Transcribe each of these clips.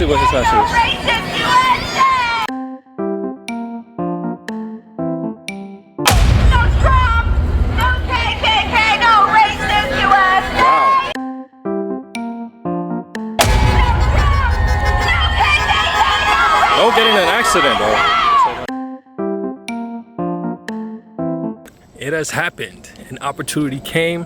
see what his answer is. Don't get in an accident, though. It has happened. An opportunity came,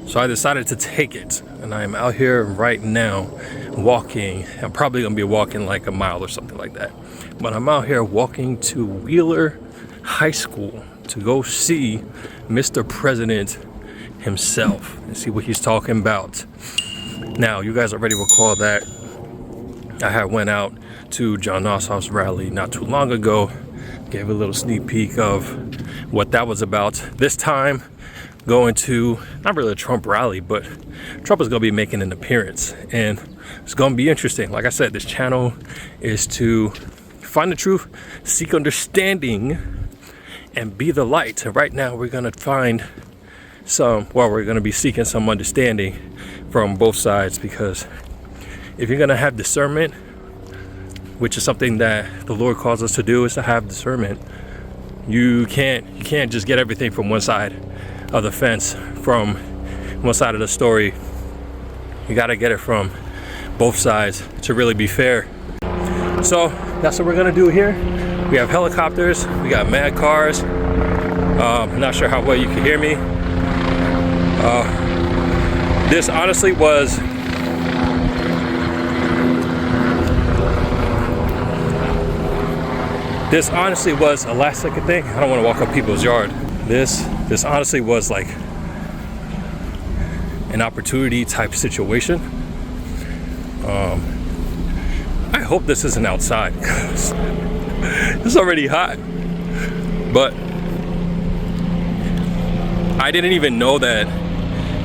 so I decided to take it. And I am out here right now walking. I'm probably gonna be walking like a mile or something like that. But I'm out here walking to Wheeler High School to go see Mr. President himself and see what he's talking about. Now, you guys already recall that I had went out to Jon Ossoff's rally not too long ago, gave a little sneak peek of what that was about. This time, going to, not really a Trump rally, but Trump is gonna be making an appearance, and it's gonna be interesting. Like I said, this channel is to find the truth, seek understanding, and be the light. And right now, we're gonna find we're gonna be seeking some understanding from both sides, because if you're gonna have discernment, which is something that the Lord calls us to do, is to have discernment. You can't just get everything from one side of the fence, from one side of the story. You got to get it from both sides to really be fair. So that's what we're gonna do here. We have helicopters, we got mad cars. I'm not sure how well you can hear me. This honestly was a last second thing. I don't want to walk up people's yard. This honestly was like an opportunity type situation. I hope this isn't outside, because it's already hot. But I didn't even know that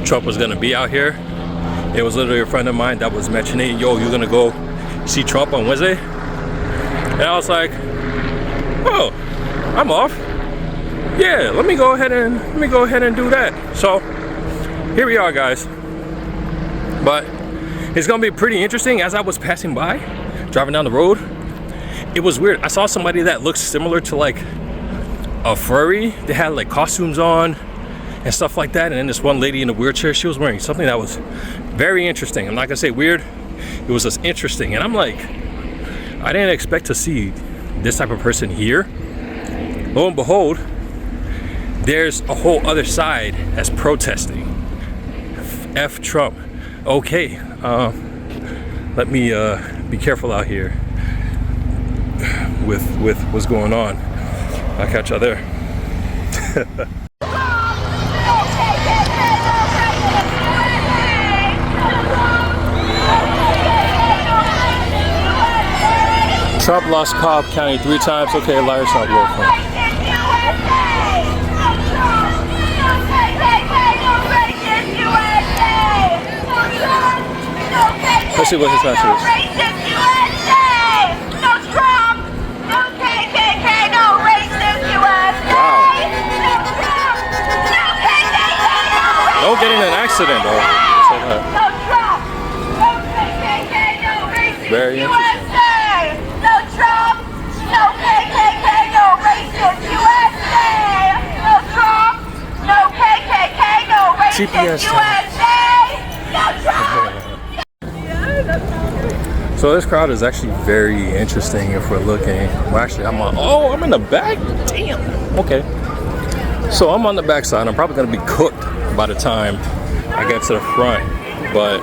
Trump was gonna be out here. It was literally a friend of mine that was mentioning, yo, you're gonna go see Trump on Wednesday? And I was like, oh, I'm off. Yeah, let me go ahead and do that. So here we are, guys. But it's gonna be pretty interesting. As I was passing by, driving down the road, it was weird. I saw somebody that looked similar to like a furry. They had like costumes on and stuff like that. And then this one lady in a wheelchair, she was wearing something that was very interesting. I'm not gonna say weird. It was just interesting. And I'm like, I didn't expect to see this type of person here. Lo and behold, there's a whole other side that's protesting. F Trump. Okay, let me be careful out here with what's going on. I'll catch y'all there. Trump lost Cobb County 3 times. Okay, liars not local. Let's see what his answer is. Wow. Don't get in an accident, though. Very interesting. GPS. So this crowd is actually very interesting if we're looking. Well, actually, I'm in the back. Damn. Okay. So I'm on the back side. I'm probably gonna be cooked by the time I get to the front. But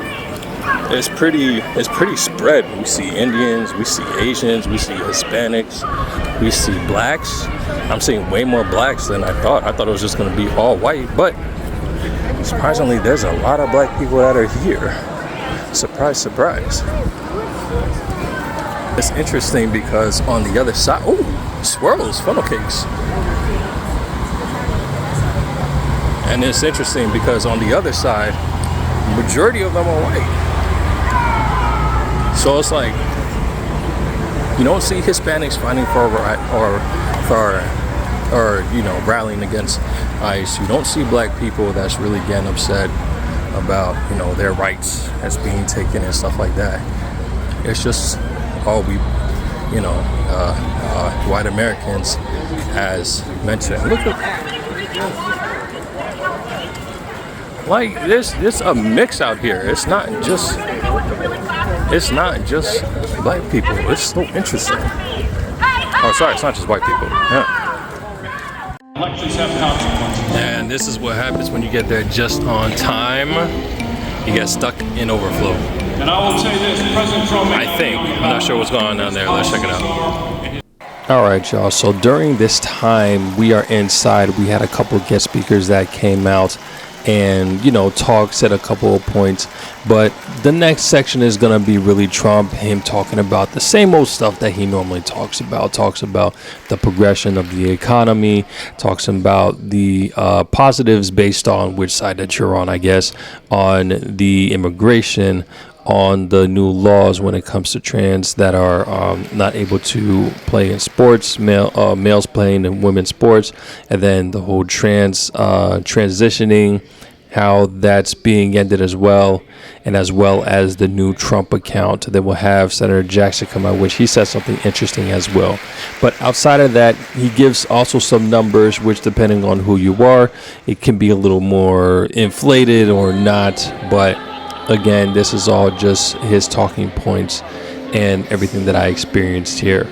it's pretty spread. We see Indians, we see Asians, we see Hispanics, we see blacks. I'm seeing way more blacks than I thought. I thought it was just gonna be all white, but surprisingly, there's a lot of black people that are here. Surprise, surprise. It's interesting because on the other side, oh, swirls, funnel cakes. And it's interesting because on the other side, majority of them are white. So it's like, you don't see Hispanics fighting for you know, rallying against ICE. You don't see black people that's really getting upset about, you know, their rights as being taken and stuff like that. It's just all we, white Americans has mentioned. Look at, like, there's a mix out here. It's not just black people. It's so interesting. Oh, sorry, it's not just white people. Yeah. Elections have consequences. And this is what happens when you get there just on time. You get stuck in overflow. And I will say this, President Trump... I think. I'm not sure what's going on down there. Let's check it out. All right, y'all. So during this time we are inside, we had a couple of guest speakers that came out and, said a couple of points. But the next section is going to be really Trump, him talking about the same old stuff that he normally talks about the progression of the economy, talks about the positives based on which side that you're on, I guess, on the immigration, on the new laws when it comes to trans that are not able to play in sports, males playing in women's sports, and then the whole transitioning, how that's being ended as well, and as well as the new Trump account. Then we'll have Senator Jackson come out, which he says something interesting as well. But outside of that, he gives also some numbers, which depending on who you are, it can be a little more inflated or not. But again, this is all just his talking points and everything that I experienced here.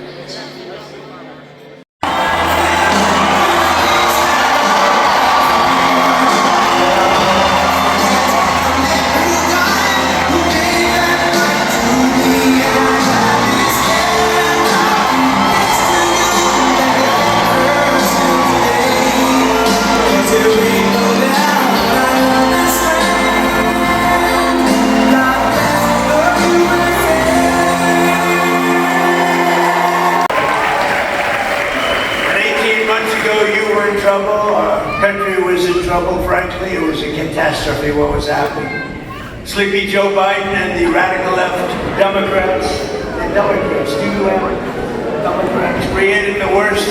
Frankly, it was a catastrophe what was happening. Sleepy Joe Biden and the radical left Democrats created the worst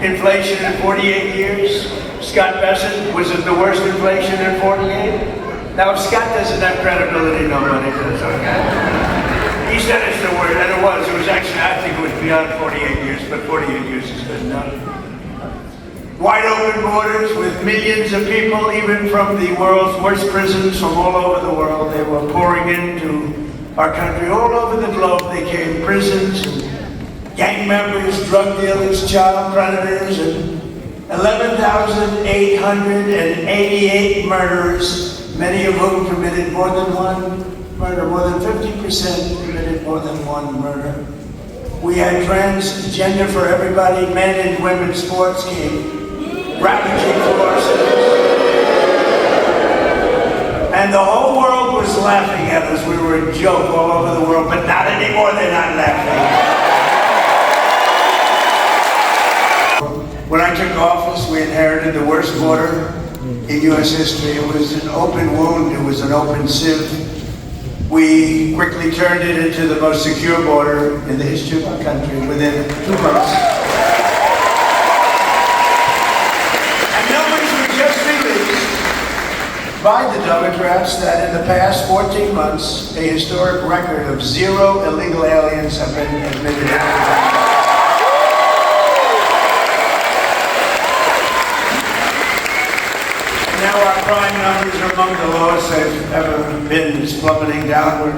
inflation in 48 years. Scott Bessent, was it the worst inflation in 48? Now, if Scott doesn't have credibility, nobody does, okay? He said it's the worst, and it was. It was actually, I think it was beyond 48 years, but 48 years is good enough. Wide open borders with millions of people, even from the world's worst prisons from all over the world. They were pouring into our country. All over the globe they came, prisons, and gang members, drug dealers, child predators, and 11,888 murderers, many of whom committed more than one murder. More than 50% committed more than one murder. We had transgender for everybody, men and women's sports came ravaging forces. And the whole world was laughing at us. We were a joke all over the world, but not anymore, they're not laughing. When I took office, we inherited the worst border in U.S. history. It was an open wound, it was an open sieve. We quickly turned it into the most secure border in the history of our country within 2 months. By the Democrats that in the past 14 months, a historic record of 0 illegal aliens have been admitted into the country. Now our crime numbers are among the lowest they've ever been. It's plummeting downward.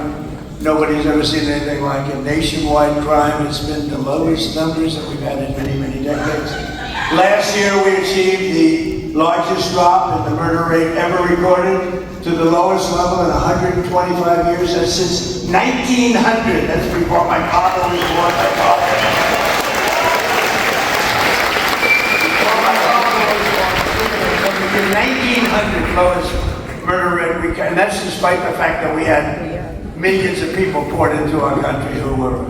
Nobody's ever seen anything like it. Nationwide crime has been the lowest numbers that we've had in many, many decades. Last year we achieved the largest drop in the murder rate ever recorded to the lowest level in 125 years. That's since 1900. That's before my father was born. Before my father was born. The 1900 lowest murder rate, and that's despite the fact that we had millions of people poured into our country who were,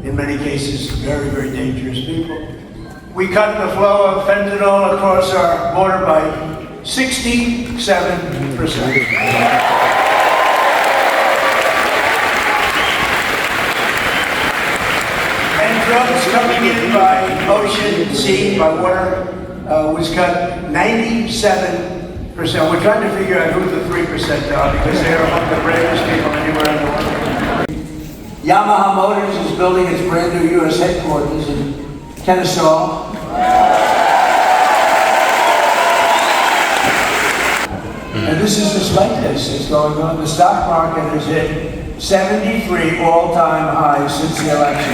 in many cases, very, very dangerous people. We cut the flow of fentanyl across our border by 67%. And drugs coming in by ocean, sea, by water was cut 97%. We're trying to figure out who the 3% are because they are among the bravest people anywhere in the world. Yamaha Motors is building its brand new U.S. headquarters in Kennesaw. And this is despite this. It's going on. The stock market has hit 73 all-time highs since the election.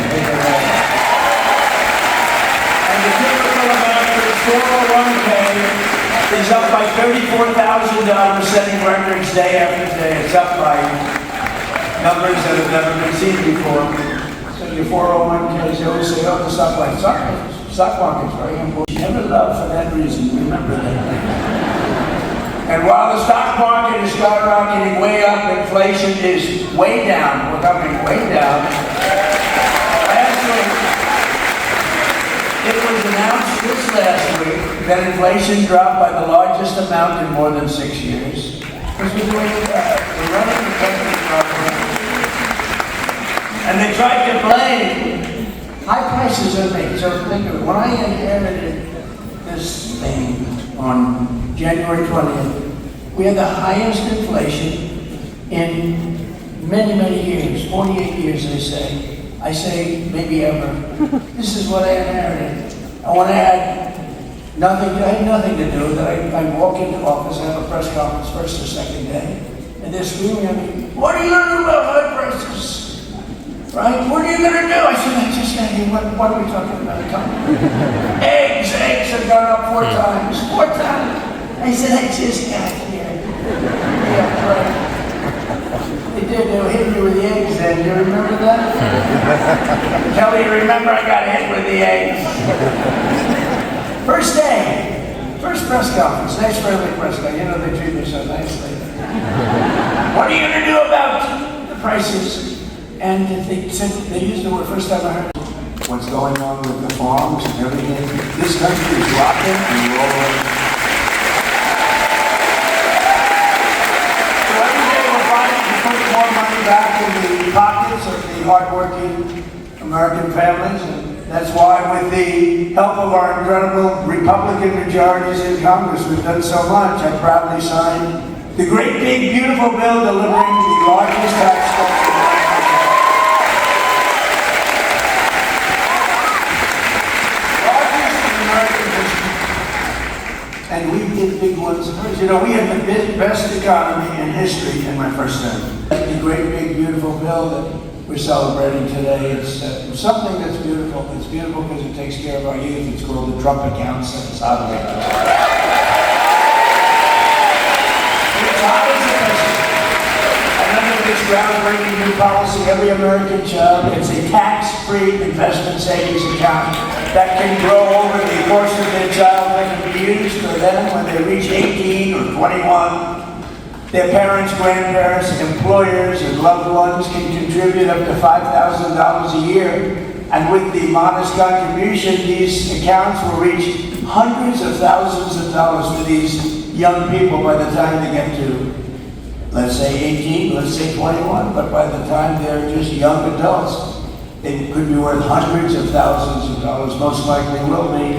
And the typical American 401k is up by $34,000, setting records day after day. It's up by numbers that have never been seen before. So your 401ks, they always say, oh, the stock market's very important. You never love for that reason. Remember that. And while the stock market is skyrocketing way up, inflation is way down. We're coming way down. Last week, it was announced this last week that inflation dropped by the largest amount in more than 6 years. Because we're doing we're running the country properly. And they tried to blame high prices on me. So think of it. When I inherited this thing on January 20th, we had the highest inflation in many, many years, 48 years, they say. I say maybe ever. This is what I inherited. And when I had nothing to do, that I walk into office, I have a press conference first or second day, and they're screaming at me, what are you going to do about high prices? Right? What are you going to do? I said, I just got here. What are we talking about? Eggs have gone up 4 times. 4 times. I said, I just got here. Yeah, right. They did. They were hitting me with the eggs then. You remember that? Kelly, you remember I got hit with the eggs. First day. First press conference. Nice friendly press conference. You know, they treat me so nicely. What are you going to do about the prices? And they said, they used the word, first time I heard what's going on with the farms and everything. This country is rocking and rolling. So every day we're fighting to put more money back in the pockets of the hardworking American families. And that's why, with the help of our incredible Republican majorities in Congress, we've done so much. I proudly signed the great, big, beautiful bill delivering the largest tax cut. And we did big ones. You know, we had the best economy in history in my first term. The great, big, beautiful bill that we're celebrating today, it's something that's beautiful. It's beautiful because it takes care of our youth. It's called the Trump accounts. It's hot. It's hot as a person. And under this groundbreaking new policy, every American child gets a tax-free investment savings account that can grow over the course of their child, that can be used for them when they reach 18 or 21. Their parents, grandparents, employers, and loved ones can contribute up to $5,000 a year. And with the modest contribution, these accounts will reach hundreds of thousands of dollars for these young people by the time they get to, let's say 18, let's say 21, but by the time they're just young adults, it could be worth hundreds of thousands of dollars, most likely will be.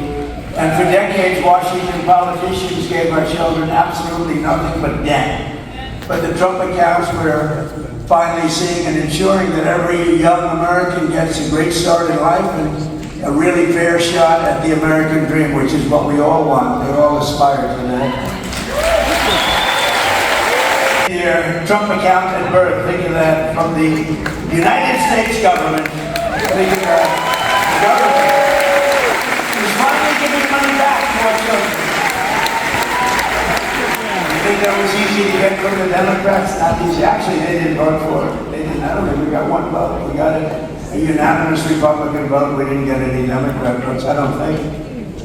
And for decades, Washington politicians gave our children absolutely nothing but debt. But the Trump accounts, we're finally seeing and ensuring that every young American gets a great start in life and a really fair shot at the American dream, which is what we all want. We all aspire to that. Your Trump account at birth, think of that, from the United States government. The government is finally giving money back to our children. You think that was easy to get from the Democrats? Not easy. Actually, they didn't vote for it. They didn't. I don't think we got one vote. We got a unanimous Republican vote. We didn't get any Democrat votes, I don't think.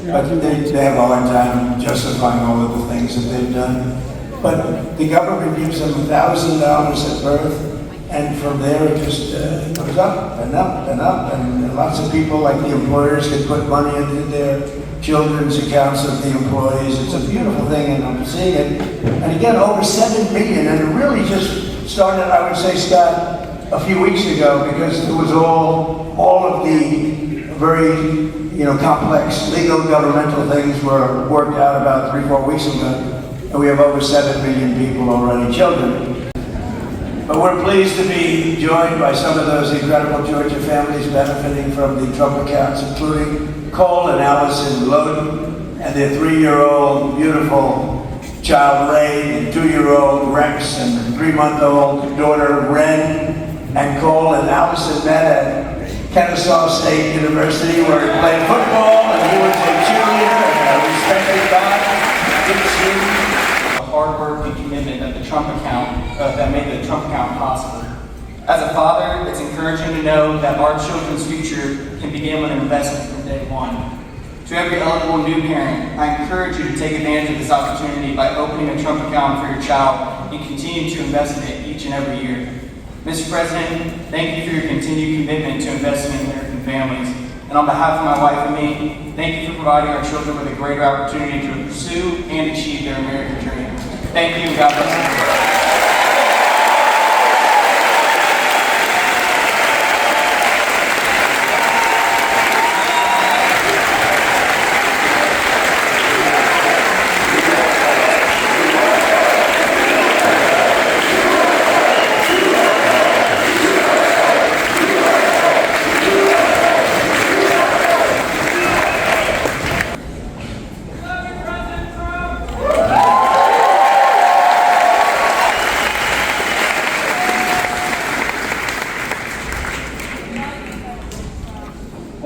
But they have a hard time justifying all of the things that they've done. But the government gives them $1,000 at birth. And from there, it just goes up and up and up. And lots of people, like the employers, can put money into their children's accounts of the employees. It's a beautiful thing, and I'm seeing it. And again, over 7 million. And it really just started, I would say, Scott, a few weeks ago, because it was all of the very, complex legal governmental things were worked out about 3-4 weeks ago. And we have over 7 million people already, children. But we're pleased to be joined by some of those incredible Georgia families benefiting from the Trump accounts, including Cole and Allison Loden and their 3-year-old beautiful child Ray, and 2-year-old Rex, and 3-month-old daughter Ren. And Cole and Allison met at Kennesaw State University, where he played football, and he was a cheerleader and a respected guy. Good to see you. The hard work and commitment of the Trump account that made the Trump account possible. As a father, it's encouraging to know that our children's future can begin with an investment from day one. To every eligible new parent, I encourage you to take advantage of this opportunity by opening a Trump account for your child and continue to invest in it each and every year. Mr. President, thank you for your continued commitment to investing in American families. And on behalf of my wife and me, thank you for providing our children with a greater opportunity to pursue and achieve their American dream. Thank you, and God bless you.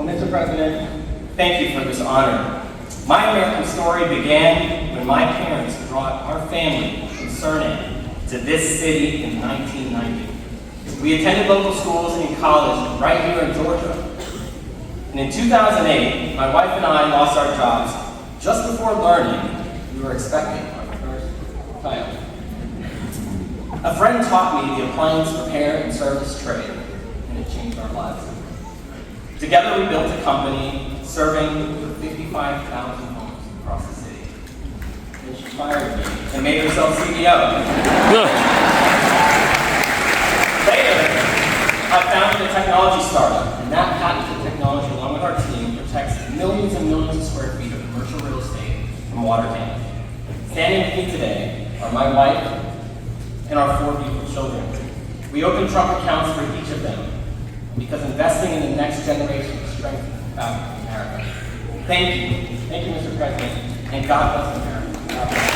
Mr. President, thank you for this honor. My American story began when my parents brought our family from Suriname to this city in 1990. We attended local schools and college right here in Georgia. And in 2008, my wife and I lost our jobs just before learning we were expecting our first child. A friend taught me the appliance repair and service trade, and it changed our lives. Together we built a company serving over 55,000 homes across the city. And she fired me and made herself CEO. Later, I founded a technology startup, and that patented technology, along with our team, protects millions and millions of square feet of commercial real estate from water damage. Standing with me today are my wife and our 4 beautiful children. We opened Trump accounts for each of them, because investing in the next generation strengthens the fabric of America. Thank you. Thank you, Mr. President, and God bless America. God bless.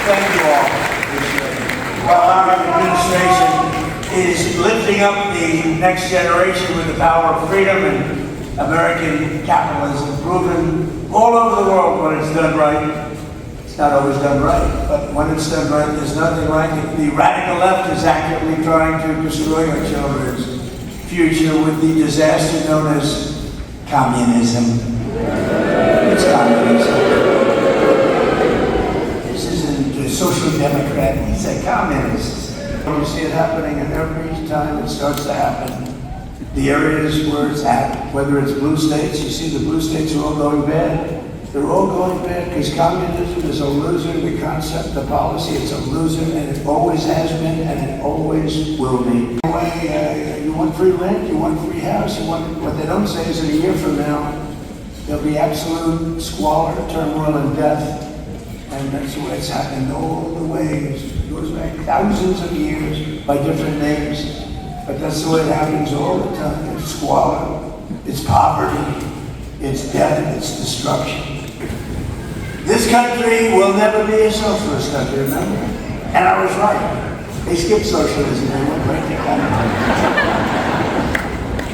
Thank you all. While our administration is lifting up the next generation with the power of freedom and American capitalism, proven all over the world when it's done right. It's not always done right, but when it's done right, there's nothing like it. The radical left is actively trying to destroy our children's future with the disaster known as communism. It's communism. This isn't a social democrat, he's a communist. You see it happening, and every time it starts to happen, the areas where it's at, whether it's blue states, you see the blue states are all going bad. They're all going bad because communism is a loser. The concept, the policy, it's a loser, and it always has been, and it always will be. You want free rent, you want free house, you want, what they don't say is in a year from now, there'll be absolute squalor, turmoil, and death. And that's the way it's happened all the way. It goes back thousands of years by different names. But that's the way it happens all the time. It's squalor, it's poverty, it's death, it's destruction. This country will never be a socialist country, remember? And I was right. They skipped socialism, they went right to communism.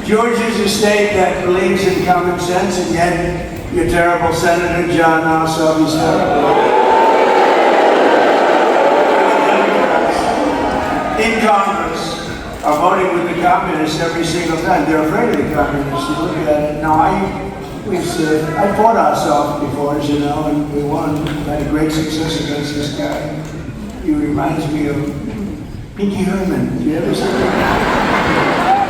Georgia's a state that believes in common sense, and yet your terrible Senator Jon Ossoff is terrible. In Congress are voting with the communists every single time. They're afraid of the communists. You look at it. Now, I fought Ossoff before, as you know, and we won. We had a great success against this guy. He reminds me of Pinky Herman. Did you ever see that?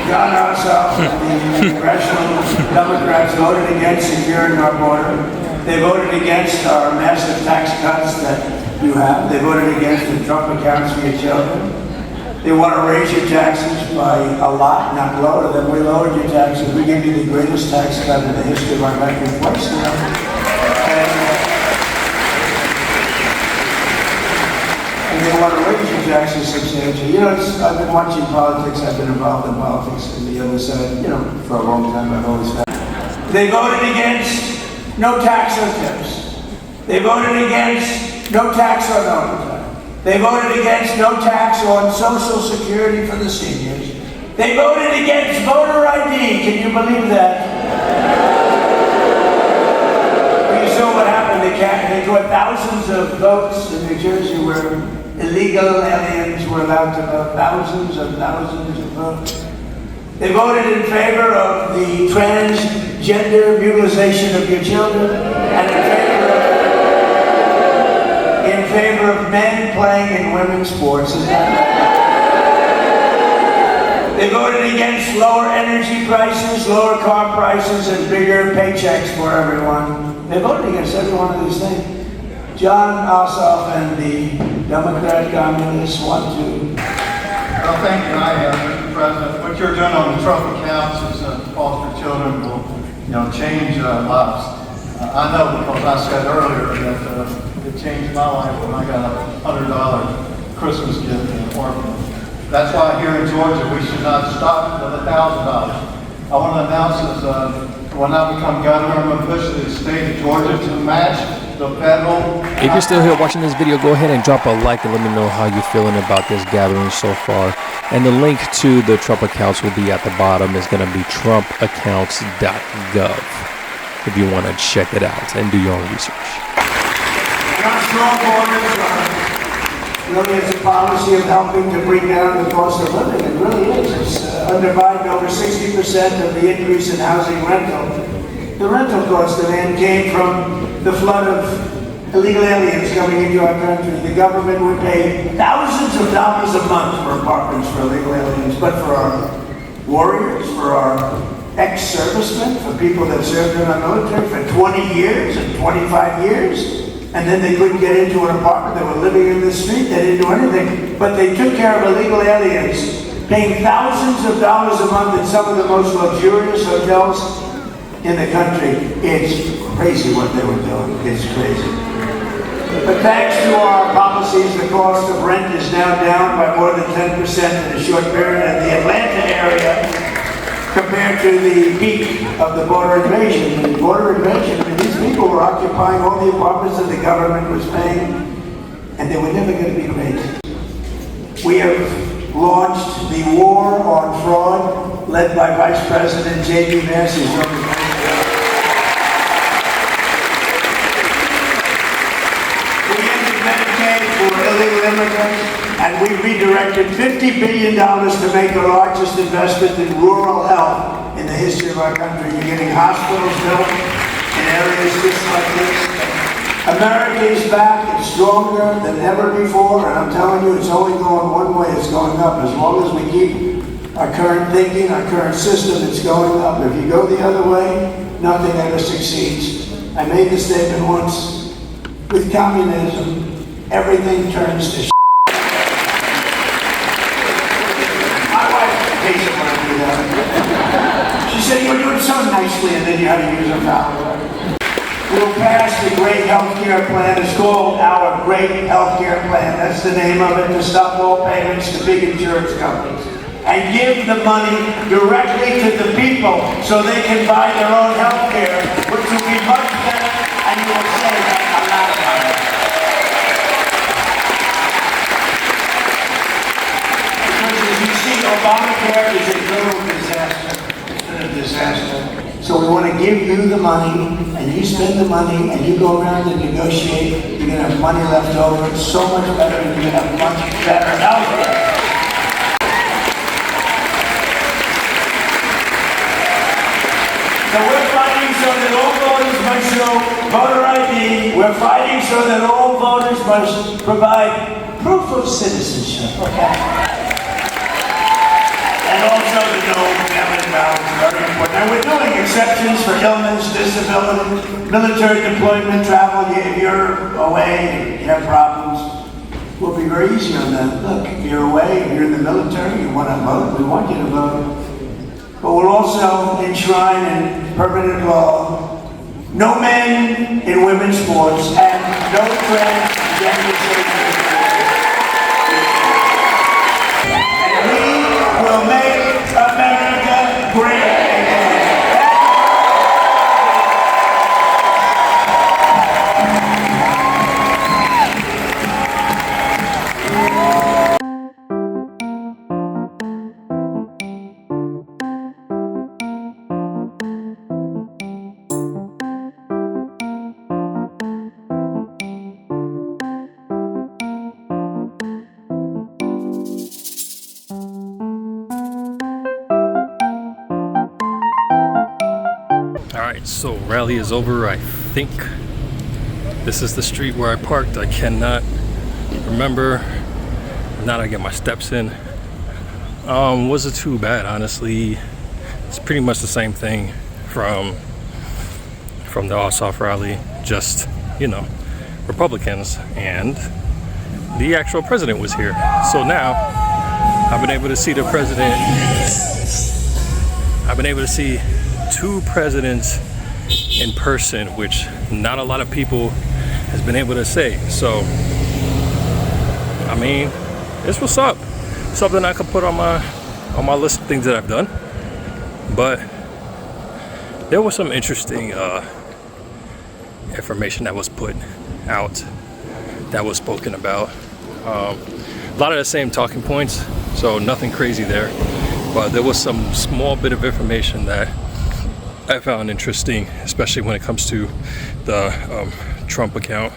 Jon Ossoff and the Congressional Democrats voted against securing our border. They voted against our massive tax cuts that you have. They voted against the Trump accounts for your children. They want to raise your taxes by a lot, not lower them. We lowered your taxes. We gave you the greatest tax cut in the history of our country twice now. And they want to raise your taxes substantially. You know, I've been watching politics. I've been involved in politics on the other side, you know, for a long time. I've always found. They voted against no tax on tips. They voted against no tax on overtime. They voted against no tax on Social Security for the seniors. They voted against voter ID. Can you believe that? Well, you saw what happened. They got thousands of votes in New Jersey where illegal aliens were allowed to vote. Thousands of votes. They voted in favor of the transgender mutilization of your children and in favor of men playing in women's sports. They voted against lower energy prices, lower car prices, and bigger paychecks for everyone. They voted against every one of these things. Jon Ossoff and the Democrat communists want to. Well, thank you, Mr. President. What you're doing on the Trump accounts is foster children will, change lives. I know because I said earlier that it changed my life when I got a $100 Christmas gift in an orphanage. That's why here in Georgia we should not stop at $1,000. I want to announce this when I become governor, I'm going to push the state of Georgia to match the federal. If you're still here watching this video, go ahead and drop a like and let me know how you're feeling about this gathering so far. And the link to the Trump accounts will be at the bottom. It's going to be trumpaccounts.gov if you want to check it out and do your own research. Our strong borders really is a policy of helping to bring down the cost of living. It really is. It's undermined over 60% of the increase in housing rental. The rental cost demand came from the flood of illegal aliens coming into our country. The government would pay thousands of dollars a month for apartments for illegal aliens, but for our warriors, for our ex-servicemen, for people that served in our military for 20 years and 25 years, and then they couldn't get into an apartment. They were living in the street. They didn't do anything, but they took care of illegal aliens, paying thousands of dollars a month in some of the most luxurious hotels in the country. It's crazy what they were doing. It's crazy. But thanks to our policies, the cost of rent is now down by more than 10% in a short period in the Atlanta area compared to the peak of the border invasion. The border invasion, these people were occupying all the apartments that the government was paying, and they were never going to be great. We have launched the war on fraud, led by Vice President J.D. Vance. For illegal immigrants, and we redirected $50 billion to make the largest investment in rural health in the history of our country. You're getting hospitals built in areas just like this. America is back. It's stronger than ever before, and I'm telling you, it's only going one way. It's going up. As long as we keep our current thinking, our current system, it's going up. If you go the other way, nothing ever succeeds. I made the statement once, with communism, everything turns to shit. My wife hates it when I do that. She said, "You're doing so nicely," and then you had to use a vowel. We'll pass the Great Healthcare Plan. It's called our Great Healthcare Plan. That's the name of it, to stop all payments to big insurance companies and give the money directly to the people so they can buy their own health care, which will be much better, and you will save a lot of money. Obamacare is a total disaster. It's been a disaster. So we want to give you the money, and you spend the money, and you go around and negotiate. You're going to have money left over. It's so much better, and you're going to have much better health care. So we're fighting so that all voters must show voter ID. We're fighting so that all voters must provide proof of citizenship. Okay. And also the no family balance is very important. And we're doing exceptions for illness, disability, military deployment, travel. If you're away, you have problems, we'll be be very easy on them. Look, if you're away, if you're in the military, you want to vote, we want you to vote. But we'll also enshrine in permanent law no men in women's sports and no transgender surgery. And we will make America great again. Alright, so rally is over. I think this is the street where I parked. I cannot remember. Now that I get my steps in. Wasn't too bad, honestly. It's pretty much the same thing from the Ossoff rally, just, you know, Republicans, and the actual president was here. So now I've been able to see the president. I've been able to see two presidents in person, which not a lot of people has been able to say. So I mean, it's what's up. Something I could put on my list of things that I've done. But there was some interesting information that was put out, that was spoken about. A lot of the same talking points, so nothing crazy there. But there was some small bit of information that I found interesting, especially when it comes to the Trump account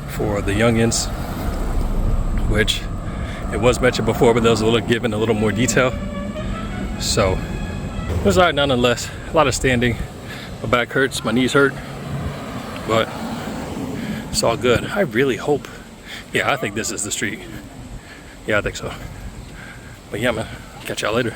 for the youngins, which it was mentioned before, but there was a little given a little more detail. So it was alright nonetheless. A lot of standing. My back hurts, my knees hurt, but it's all good. I really hope. Yeah, I think this is the street. Yeah, I think so. But yeah, man, catch y'all later.